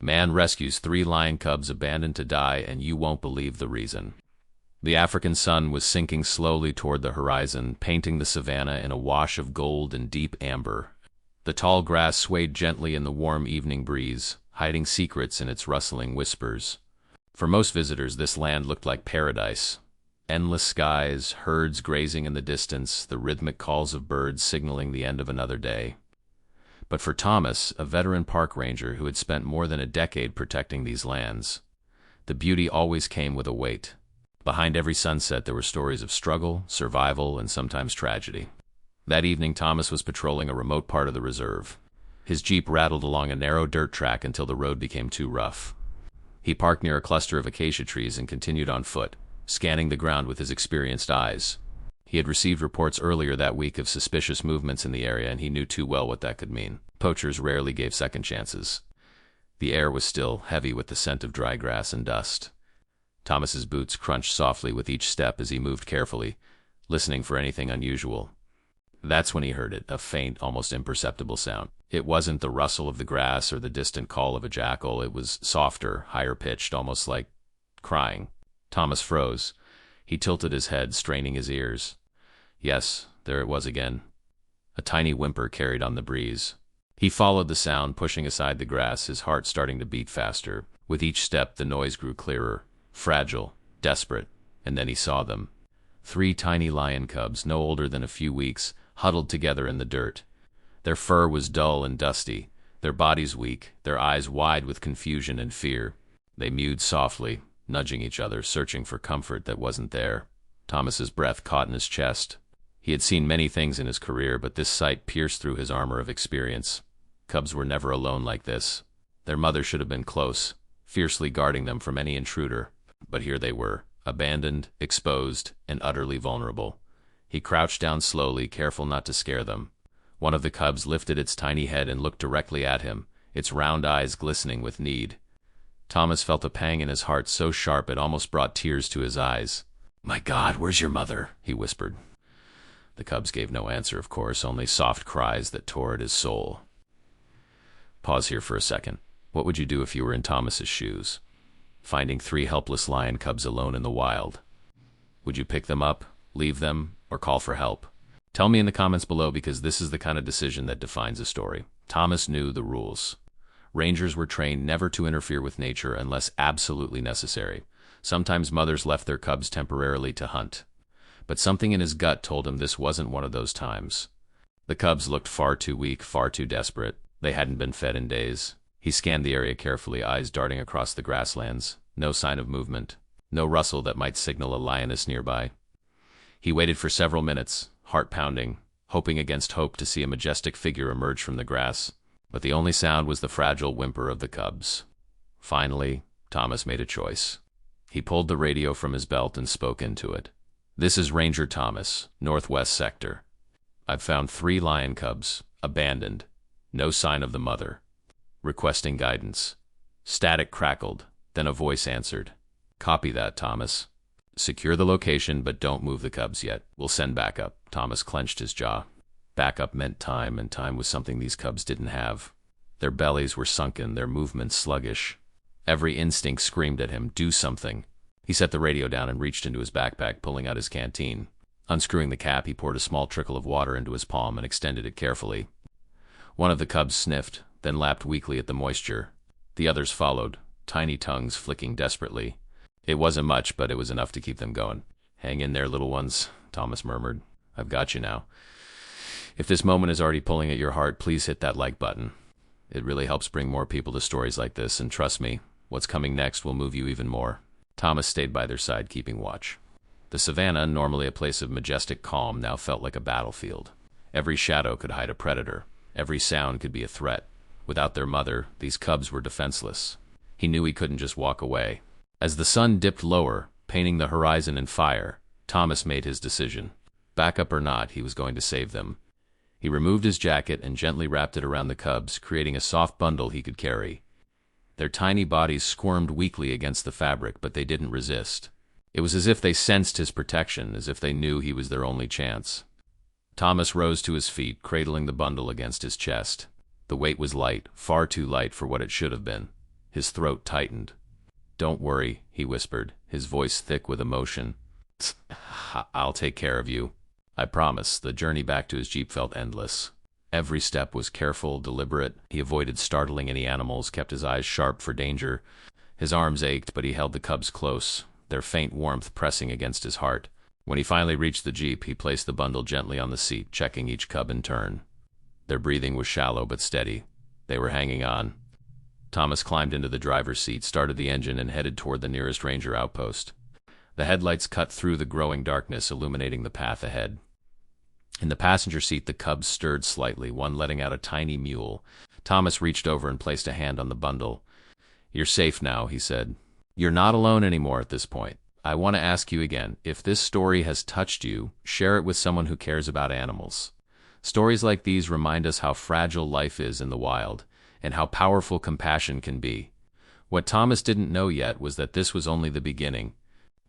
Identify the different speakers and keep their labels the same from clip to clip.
Speaker 1: Man rescues 3 lion cubs abandoned to die, and you won't believe the reason. The African sun was sinking slowly toward the horizon, painting the savanna in a wash of gold and deep amber. The tall grass swayed gently in the warm evening breeze, hiding secrets in its rustling whispers. For most visitors, this land looked like paradise. Endless skies, herds grazing in the distance, the rhythmic calls of birds signaling the end of another day. But for Thomas, a veteran park ranger who had spent more than a decade protecting these lands, the beauty always came with a weight. Behind every sunset there were stories of struggle, survival, and sometimes tragedy. That evening Thomas was patrolling a remote part of the reserve. His jeep rattled along a narrow dirt track until the road became too rough. He parked near a cluster of acacia trees and continued on foot, scanning the ground with his experienced eyes. He had received reports earlier that week of suspicious movements in the area, and he knew too well what that could mean. Poachers rarely gave second chances. The air was still heavy with the scent of dry grass and dust. Thomas's boots crunched softly with each step as he moved carefully, listening for anything unusual. That's when he heard it, a faint, almost imperceptible sound. It wasn't the rustle of the grass or the distant call of a jackal. It was softer, higher-pitched, almost like crying. Thomas froze. He tilted his head, straining his ears. Yes, there it was again. A tiny whimper carried on the breeze. He followed the sound, pushing aside the grass, his heart starting to beat faster. With each step, the noise grew clearer, fragile, desperate, and then he saw them. 3 tiny lion cubs, no older than a few weeks, huddled together in the dirt. Their fur was dull and dusty, their bodies weak, their eyes wide with confusion and fear. They mewed softly, nudging each other, searching for comfort that wasn't there. Thomas's breath caught in his chest. He had seen many things in his career, but this sight pierced through his armor of experience. Cubs were never alone like this. Their mother should have been close, fiercely guarding them from any intruder. But here they were, abandoned, exposed, and utterly vulnerable. He crouched down slowly, careful not to scare them. One of the cubs lifted its tiny head and looked directly at him, its round eyes glistening with need. Thomas felt a pang in his heart so sharp it almost brought tears to his eyes. "My God, where's your mother?" he whispered. The cubs gave no answer, of course, only soft cries that tore at his soul. Pause here for a second. What would you do if you were in Thomas's shoes, finding 3 helpless lion cubs alone in the wild? Would you pick them up, leave them, or call for help? Tell me in the comments below, because this is the kind of decision that defines a story. Thomas knew the rules. Rangers were trained never to interfere with nature unless absolutely necessary. Sometimes mothers left their cubs temporarily to hunt. But something in his gut told him this wasn't one of those times. The cubs looked far too weak, far too desperate. They hadn't been fed in days. He scanned the area carefully, eyes darting across the grasslands. No sign of movement. No rustle that might signal a lioness nearby. He waited for several minutes, heart pounding, hoping against hope to see a majestic figure emerge from the grass. But the only sound was the fragile whimper of the cubs. Finally, Thomas made a choice. He pulled the radio from his belt and spoke into it. "This is Ranger Thomas, Northwest Sector. I've found 3 lion cubs, abandoned. No sign of the mother. Requesting guidance." Static crackled, then a voice answered. "Copy that, Thomas. Secure the location, but don't move the cubs yet. We'll send backup." Thomas clenched his jaw. Backup meant time, and time was something these cubs didn't have. Their bellies were sunken, their movements sluggish. Every instinct screamed at him, "Do something." He set the radio down and reached into his backpack, pulling out his canteen. Unscrewing the cap, he poured a small trickle of water into his palm and extended it carefully. One of the cubs sniffed, then lapped weakly at the moisture. The others followed, tiny tongues flicking desperately. It wasn't much, but it was enough to keep them going. "Hang in there, little ones," Thomas murmured. "I've got you now." If this moment is already pulling at your heart, please hit that like button. It really helps bring more people to stories like this, and trust me, what's coming next will move you even more. Thomas stayed by their side, keeping watch. The savanna, normally a place of majestic calm, now felt like a battlefield. Every shadow could hide a predator. Every sound could be a threat. Without their mother, these cubs were defenseless. He knew he couldn't just walk away. As the sun dipped lower, painting the horizon in fire, Thomas made his decision. Backup or not, he was going to save them. He removed his jacket and gently wrapped it around the cubs, creating a soft bundle he could carry. Their tiny bodies squirmed weakly against the fabric, but they didn't resist. It was as if they sensed his protection, as if they knew he was their only chance. Thomas rose to his feet, cradling the bundle against his chest. The weight was light, far too light for what it should have been. His throat tightened. "Don't worry," he whispered, his voice thick with emotion. "I'll take care of you. I promise." The journey back to his jeep felt endless. Every step was careful, deliberate. He avoided startling any animals, kept his eyes sharp for danger. His arms ached, but he held the cubs close, their faint warmth pressing against his heart. When he finally reached the jeep, he placed the bundle gently on the seat, checking each cub in turn. Their breathing was shallow but steady. They were hanging on. Thomas climbed into the driver's seat, started the engine, and headed toward the nearest ranger outpost. The headlights cut through the growing darkness, illuminating the path ahead. In the passenger seat, the cubs stirred slightly, one letting out a tiny mewl. Thomas reached over and placed a hand on the bundle. "You're safe now," he said. "You're not alone anymore at this point. I want to ask you again, if this story has touched you, share it with someone who cares about animals. Stories like these remind us how fragile life is in the wild, and how powerful compassion can be." What Thomas didn't know yet was that this was only the beginning.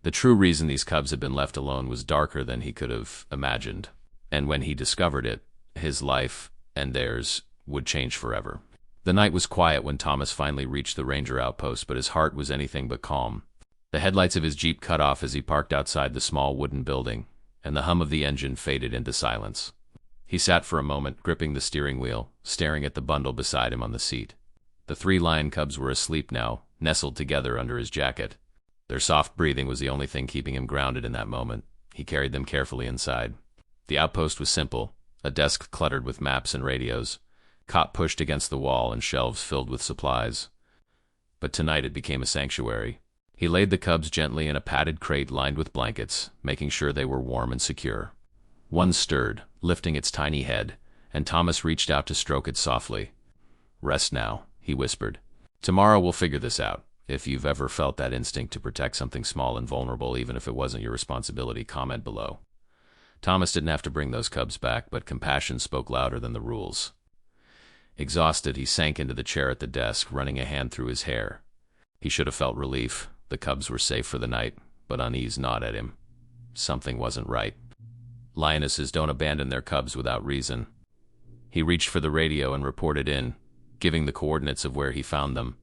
Speaker 1: The true reason these cubs had been left alone was darker than he could have imagined. And when he discovered it, his life and theirs would change forever. The night was quiet when Thomas finally reached the ranger outpost, but his heart was anything but calm. The headlights of his jeep cut off as he parked outside the small wooden building, and the hum of the engine faded into silence. He sat for a moment, gripping the steering wheel, staring at the bundle beside him on the seat. The 3 lion cubs were asleep now, nestled together under his jacket. Their soft breathing was the only thing keeping him grounded in that moment. He carried them carefully inside. The outpost was simple, a desk cluttered with maps and radios, cot pushed against the wall, and shelves filled with supplies. But tonight it became a sanctuary. He laid the cubs gently in a padded crate lined with blankets, making sure they were warm and secure. One stirred, lifting its tiny head, and Thomas reached out to stroke it softly. "Rest now," he whispered. "Tomorrow we'll figure this out." If you've ever felt that instinct to protect something small and vulnerable, even if it wasn't your responsibility, comment below. Thomas didn't have to bring those cubs back, but compassion spoke louder than the rules. Exhausted, he sank into the chair at the desk, running a hand through his hair. He should have felt relief. The cubs were safe for the night, but unease gnawed at him. Something wasn't right. Lionesses don't abandon their cubs without reason. He reached for the radio and reported in, giving the coordinates of where he found them.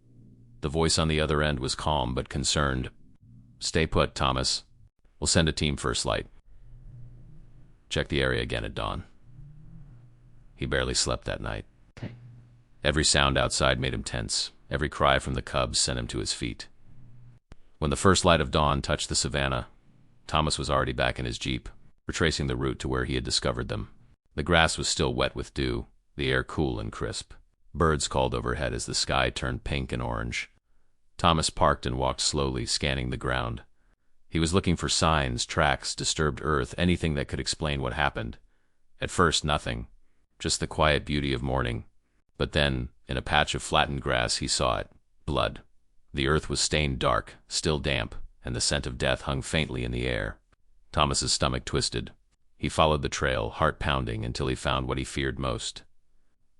Speaker 1: The voice on the other end was calm but concerned. "Stay put, Thomas. We'll send a team first light. Check the area again at dawn." He barely slept that night. Every sound outside made him tense. Every cry from the cubs sent him to his feet. When the first light of dawn touched the savanna, Thomas was already back in his jeep, retracing the route to where he had discovered them. The grass was still wet with dew, the air cool and crisp. Birds called overhead as the sky turned pink and orange. Thomas parked and walked slowly, scanning the ground. He was looking for signs, tracks, disturbed earth, anything that could explain what happened. At first, nothing. Just the quiet beauty of morning. But then, in a patch of flattened grass, he saw it. Blood. The earth was stained dark, still damp, and the scent of death hung faintly in the air. Thomas's stomach twisted. He followed the trail, heart pounding, until he found what he feared most.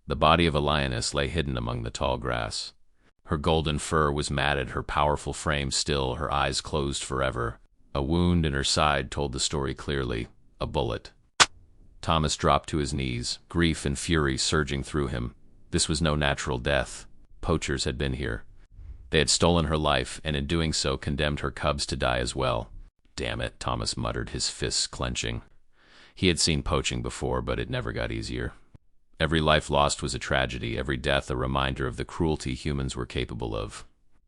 Speaker 1: The body of a lioness lay hidden among the tall grass. Her golden fur was matted, her powerful frame still, her eyes closed forever. A wound in her side told the story clearly. A bullet. Thomas dropped to his knees, grief and fury surging through him. This was no natural death. Poachers had been here. They had stolen her life, and in doing so condemned her cubs to die as well. "Damn it," Thomas muttered, his fists clenching. He had seen poaching before, but it never got easier. Every life lost was a tragedy, every death a reminder of the cruelty humans were capable of.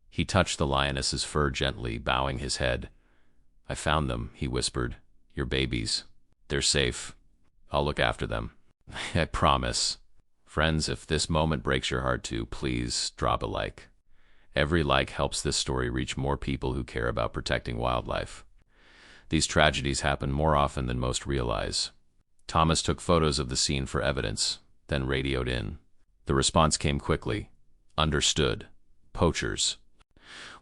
Speaker 1: He touched the lioness's fur gently, bowing his head. "I found them," he whispered. "Your babies. They're safe. I'll look after them. I promise." Friends, if this moment breaks your heart too, please drop a like. Every like helps this story reach more people who care about protecting wildlife. These tragedies happen more often than most realize. Thomas took photos of the scene for evidence, then radioed in. The response came quickly. "Understood. Poachers.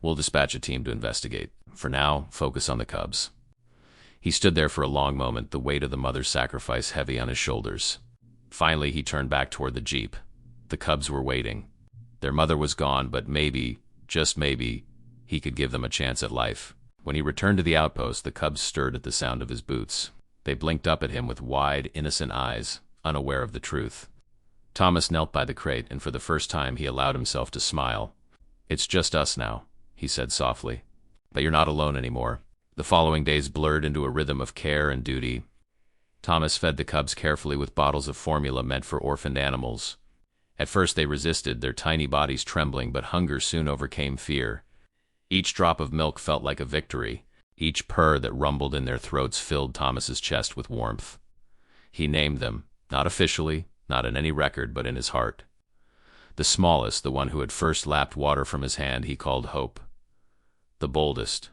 Speaker 1: We'll dispatch a team to investigate. For now, focus on the cubs." He stood there for a long moment, the weight of the mother's sacrifice heavy on his shoulders. Finally, he turned back toward the jeep. The cubs were waiting. Their mother was gone, but maybe, just maybe, he could give them a chance at life. When he returned to the outpost, the cubs stirred at the sound of his boots. They blinked up at him with wide, innocent eyes, unaware of the truth. Thomas knelt by the crate, and for the first time he allowed himself to smile. "It's just us now," he said softly. "But you're not alone anymore." The following days blurred into a rhythm of care and duty. Thomas fed the cubs carefully with bottles of formula meant for orphaned animals. At first they resisted, their tiny bodies trembling, but hunger soon overcame fear. Each drop of milk felt like a victory. Each purr that rumbled in their throats filled Thomas's chest with warmth. He named them, not officially, not in any record, but in his heart. The smallest, the one who had first lapped water from his hand, he called Hope. The boldest,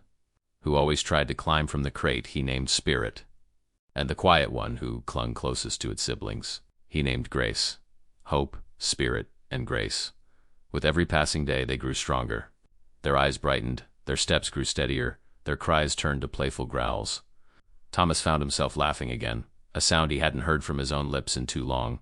Speaker 1: who always tried to climb from the crate, he named Spirit. And the quiet one, who clung closest to its siblings, he named Grace. Hope, Spirit, and Grace. With every passing day, they grew stronger. Their eyes brightened, their steps grew steadier, their cries turned to playful growls. Thomas found himself laughing again, a sound he hadn't heard from his own lips in too long.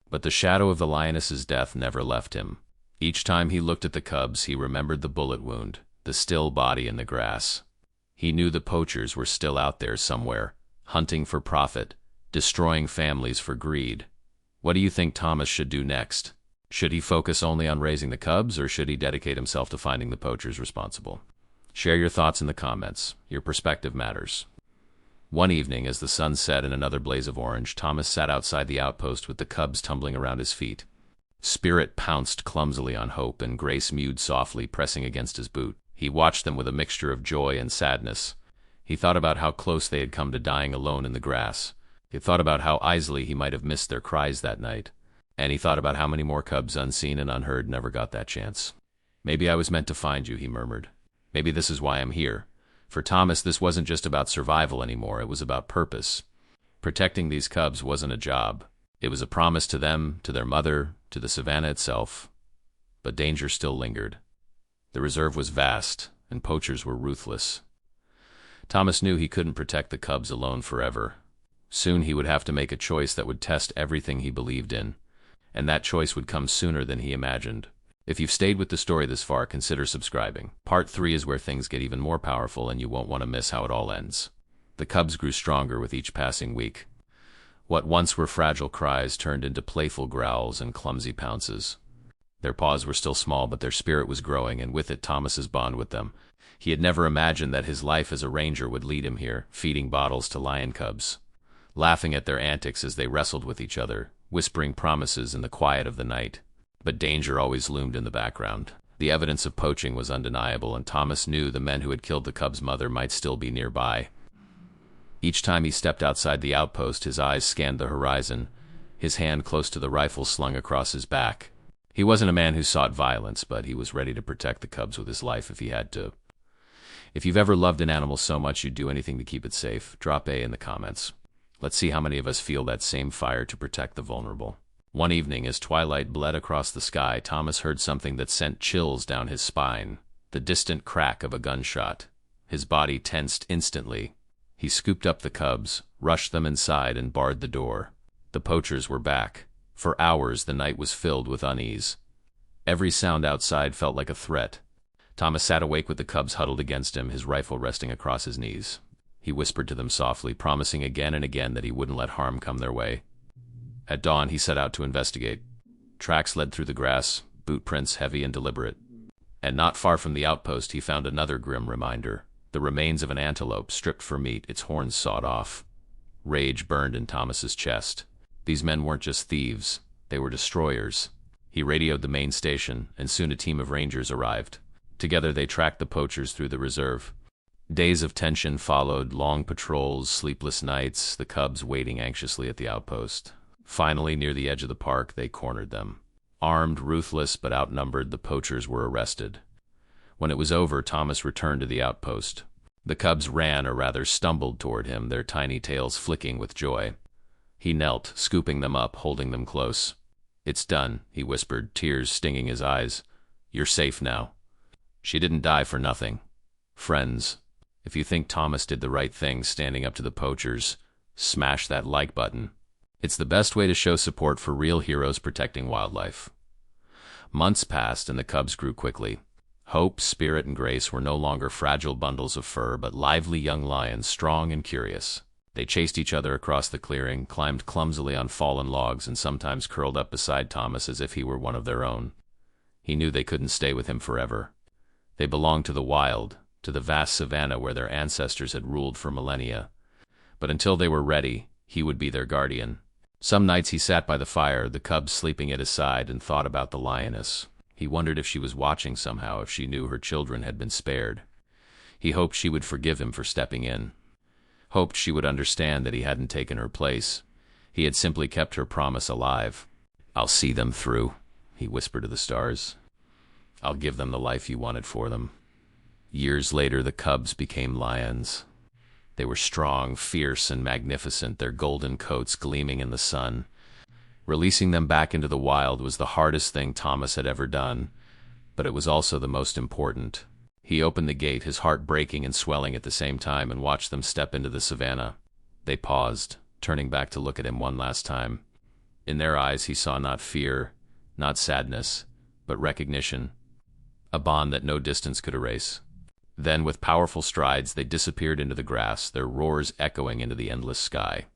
Speaker 1: But the shadow of the lioness's death never left him. Each time he looked at the cubs, he remembered the bullet wound, the still body in the grass. He knew the poachers were still out there somewhere, hunting for profit, destroying families for greed. What do you think Thomas should do next? Should he focus only on raising the cubs, or should he dedicate himself to finding the poachers responsible? Share your thoughts in the comments. Your perspective matters. One evening, as the sun set in another blaze of orange, Thomas sat outside the outpost with the cubs tumbling around his feet. Spirit pounced clumsily on Hope, and Grace mewed softly, pressing against his boot. He watched them with a mixture of joy and sadness. He thought about how close they had come to dying alone in the grass. He thought about how easily he might have missed their cries that night. And he thought about how many more cubs, unseen and unheard, never got that chance. "Maybe I was meant to find you," he murmured. "Maybe this is why I'm here." For Thomas, this wasn't just about survival anymore, it was about purpose. Protecting these cubs wasn't a job. It was a promise to them, to their mother, to the savanna itself. But danger still lingered. The reserve was vast, and poachers were ruthless. Thomas knew he couldn't protect the cubs alone forever. Soon he would have to make a choice that would test everything he believed in. And that choice would come sooner than he imagined. If you've stayed with the story this far, consider subscribing. Part 3 is where things get even more powerful, and you won't want to miss how it all ends. The cubs grew stronger with each passing week. What once were fragile cries turned into playful growls and clumsy pounces. Their paws were still small, but their spirit was growing, and with it Thomas's bond with them. He had never imagined that his life as a ranger would lead him here, feeding bottles to lion cubs, laughing at their antics as they wrestled with each other, whispering promises in the quiet of the night. But danger always loomed in the background. The evidence of poaching was undeniable, and Thomas knew the men who had killed the cub's mother might still be nearby. Each time he stepped outside the outpost, his eyes scanned the horizon, his hand close to the rifle slung across his back. He wasn't a man who sought violence, but he was ready to protect the cubs with his life if he had to. If you've ever loved an animal so much you'd do anything to keep it safe, drop A in the comments. Let's see how many of us feel that same fire to protect the vulnerable. One evening, as twilight bled across the sky, Thomas heard something that sent chills down his spine, the distant crack of a gunshot. His body tensed instantly. He scooped up the cubs, rushed them inside, and barred the door. The poachers were back. For hours, the night was filled with unease. Every sound outside felt like a threat. Thomas sat awake with the cubs huddled against him, his rifle resting across his knees. He whispered to them softly, promising again and again that he wouldn't let harm come their way. At dawn, he set out to investigate. Tracks led through the grass, boot prints heavy and deliberate. And not far from the outpost, he found another grim reminder. The remains of an antelope stripped for meat, its horns sawed off. Rage burned in Thomas's chest. These men weren't just thieves, they were destroyers. He radioed the main station, and soon a team of rangers arrived. Together they tracked the poachers through the reserve. Days of tension followed, long patrols, sleepless nights, the cubs waiting anxiously at the outpost. Finally, near the edge of the park, they cornered them. Armed, ruthless, but outnumbered, the poachers were arrested. When it was over, Thomas returned to the outpost. The cubs ran, or rather stumbled toward him, their tiny tails flicking with joy. He knelt, scooping them up, holding them close. "It's done," he whispered, tears stinging his eyes. "You're safe now. She didn't die for nothing." Friends, if you think Thomas did the right thing standing up to the poachers, smash that like button. It's the best way to show support for real heroes protecting wildlife. Months passed, and the cubs grew quickly. Hope, Spirit, and Grace were no longer fragile bundles of fur, but lively young lions, strong and curious. They chased each other across the clearing, climbed clumsily on fallen logs, and sometimes curled up beside Thomas as if he were one of their own. He knew they couldn't stay with him forever. They belonged to the wild, to the vast savanna where their ancestors had ruled for millennia. But until they were ready, he would be their guardian. Some nights he sat by the fire, the cubs sleeping at his side, and thought about the lioness. He wondered if she was watching somehow, if she knew her children had been spared. He hoped she would forgive him for stepping in. Hoped she would understand that he hadn't taken her place. He had simply kept her promise alive. "I'll see them through," he whispered to the stars. "I'll give them the life you wanted for them." Years later, the cubs became lions. They were strong, fierce, and magnificent, their golden coats gleaming in the sun. Releasing them back into the wild was the hardest thing Thomas had ever done, but it was also the most important. He opened the gate, his heart breaking and swelling at the same time, and watched them step into the savanna. They paused, turning back to look at him one last time. In their eyes he saw not fear, not sadness, but recognition, a bond that no distance could erase. Then, with powerful strides, they disappeared into the grass, their roars echoing into the endless sky.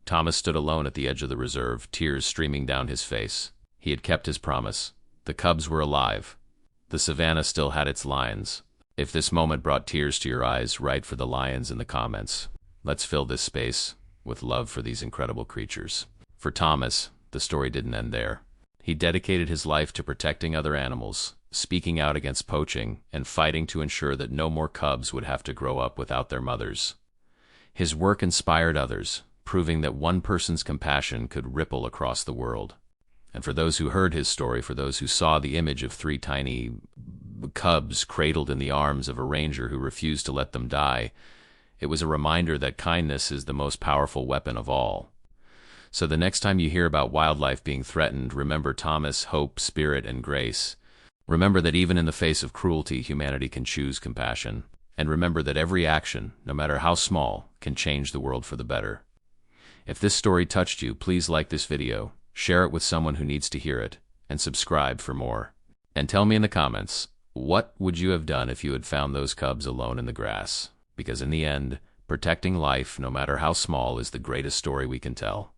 Speaker 1: Thomas stood alone at the edge of the reserve, tears streaming down his face. He had kept his promise. The cubs were alive. The savanna still had its lions. If this moment brought tears to your eyes, write for the lions in the comments. Let's fill this space with love for these incredible creatures. For Thomas, the story didn't end there. He dedicated his life to protecting other animals, speaking out against poaching, and fighting to ensure that no more cubs would have to grow up without their mothers. His work inspired others, proving that one person's compassion could ripple across the world. And for those who heard his story, for those who saw the image of 3 tiny cubs cradled in the arms of a ranger who refused to let them die, it was a reminder that kindness is the most powerful weapon of all. So the next time you hear about wildlife being threatened, remember Thomas, hope, spirit, and grace. Remember that even in the face of cruelty, humanity can choose compassion. And remember that every action, no matter how small, can change the world for the better. If this story touched you, please like this video, share it with someone who needs to hear it, and subscribe for more. And tell me in the comments, what would you have done if you had found those cubs alone in the grass? Because in the end, protecting life, no matter how small, is the greatest story we can tell.